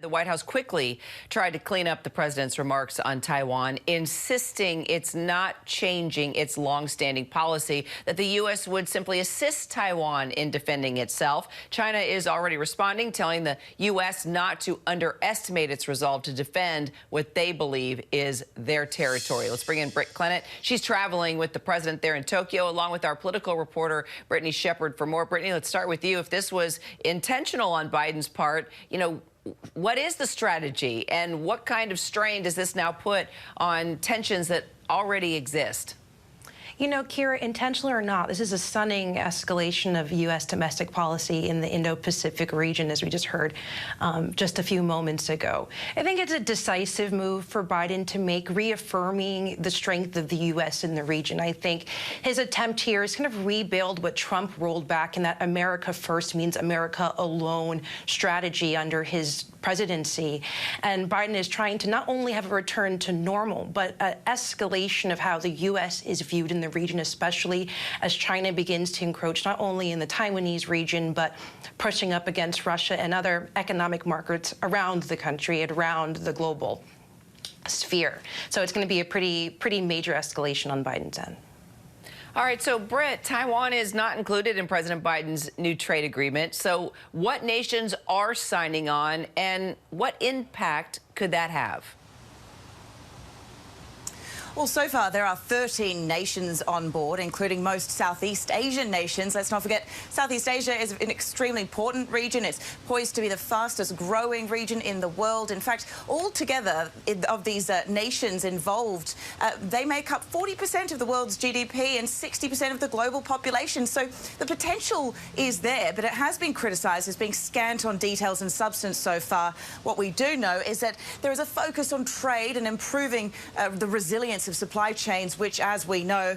The White House quickly tried to clean up the president's remarks on Taiwan, insisting it's not changing its longstanding policy that the U.S. would simply assist Taiwan in defending itself. China is already responding, telling the U.S. not to underestimate its resolve to defend what they believe is their territory. Let's bring in Britt Clennett. She's traveling with the president there in Tokyo, along with our political reporter, Brittany Shepard, for more. Brittany, let's start with you. If this was intentional on Biden's part, what is the strategy and what kind of strain does this now put on tensions that already exist? Kira, intentional or not, this is a stunning escalation of U.S. domestic policy in the Indo-Pacific region, as we just heard just a few moments ago. I think it's a decisive move for Biden to make, reaffirming the strength of the U.S. in the region. I think his attempt here is kind of rebuild what Trump rolled back in that America first means America alone strategy under his presidency. And Biden is trying to not only have a return to normal, but an escalation of how the U.S. is viewed in the region, especially as China begins to encroach not only in the Taiwanese region, but pushing up against Russia and other economic markets around the country and around the global sphere. So it's going to be a pretty major escalation on Biden's end. All right, so Britt, Taiwan is not included in President Biden's new trade agreement. So what nations are signing on, and what impact could that have? Well, so far there are 13 nations on board, including most Southeast Asian nations. Let's not forget, Southeast Asia is an extremely important region. It's poised to be the fastest growing region in the world. In fact, altogether of these nations involved, they make up 40% of the world's GDP and 60% of the global population. So the potential is there, but it has been criticised as being scant on details and substance so far. What we do know is that there is a focus on trade and improving the resilience of supply chains, which, as we know,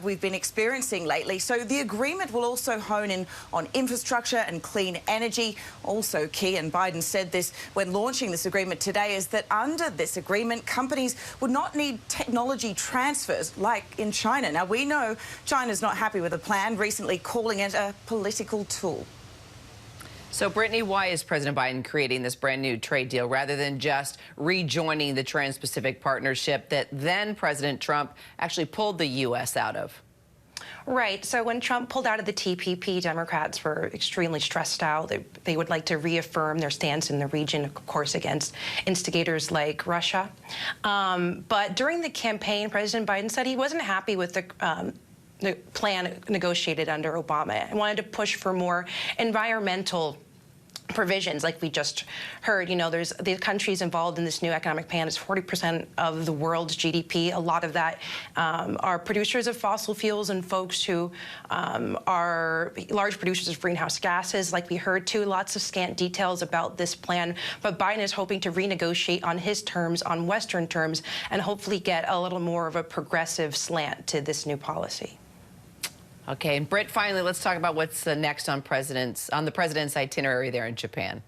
we've been experiencing lately. So the agreement will also hone in on infrastructure and clean energy. Also key, and Biden said this when launching this agreement today, is that under this agreement, companies would not need technology transfers like in China. Now, we know China's not happy with the plan, recently calling it a political tool. So, Brittany, why is President Biden creating this brand new trade deal rather than just rejoining the Trans-Pacific Partnership that then President Trump actually pulled the U.S. out of? Right. So when Trump pulled out of the TPP, Democrats were extremely stressed out. They would like to reaffirm their stance in the region, of course, against instigators like Russia. But during the campaign, President Biden said he wasn't happy with the plan negotiated under Obama and wanted to push for more environmental provisions, like we just heard. There's the countries involved in this new economic plan is 40% of the world's GDP. A lot of that are producers of fossil fuels and folks who are large producers of greenhouse gases, like we heard too. Lots of scant details about this plan, but Biden is hoping to renegotiate on his terms, on Western terms, and hopefully get a little more of a progressive slant to this new policy. Okay, and Britt, finally, let's talk about what's next on the president's itinerary there in Japan.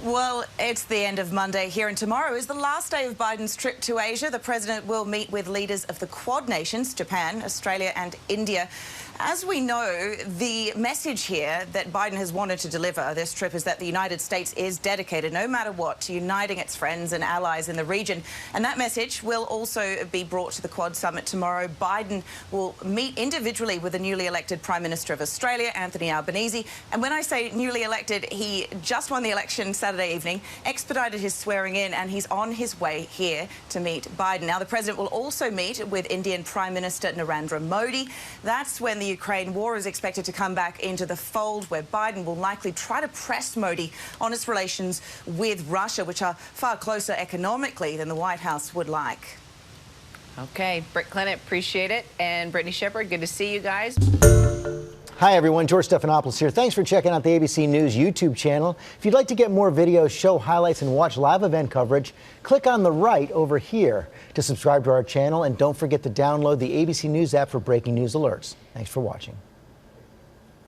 Well, it's the end of Monday here, and tomorrow is the last day of Biden's trip to Asia. The president will meet with leaders of the Quad nations, Japan, Australia and India. As we know, the message here that Biden has wanted to deliver this trip is that the United States is dedicated, no matter what, to uniting its friends and allies in the region. And that message will also be brought to the Quad summit tomorrow. Biden will meet individually with the newly elected Prime Minister of Australia, Anthony Albanese. And when I say newly elected, he just won the election Saturday evening, expedited his swearing in, and he's on his way here to meet Biden. Now, the president will also meet with Indian Prime Minister Narendra Modi. That's when the Ukraine war is expected to come back into the fold, where Biden will likely try to press Modi on its relations with Russia, which are far closer economically than the White House would like. Okay, Britt Clennett, appreciate it. And Brittany Shepard, good to see you guys. Hi, everyone. George Stephanopoulos here. Thanks for checking out the ABC News YouTube channel. If you'd like to get more videos, show highlights, and watch live event coverage, click on the right over here to subscribe to our channel. And don't forget to download the ABC News app for breaking news alerts. Thanks for watching.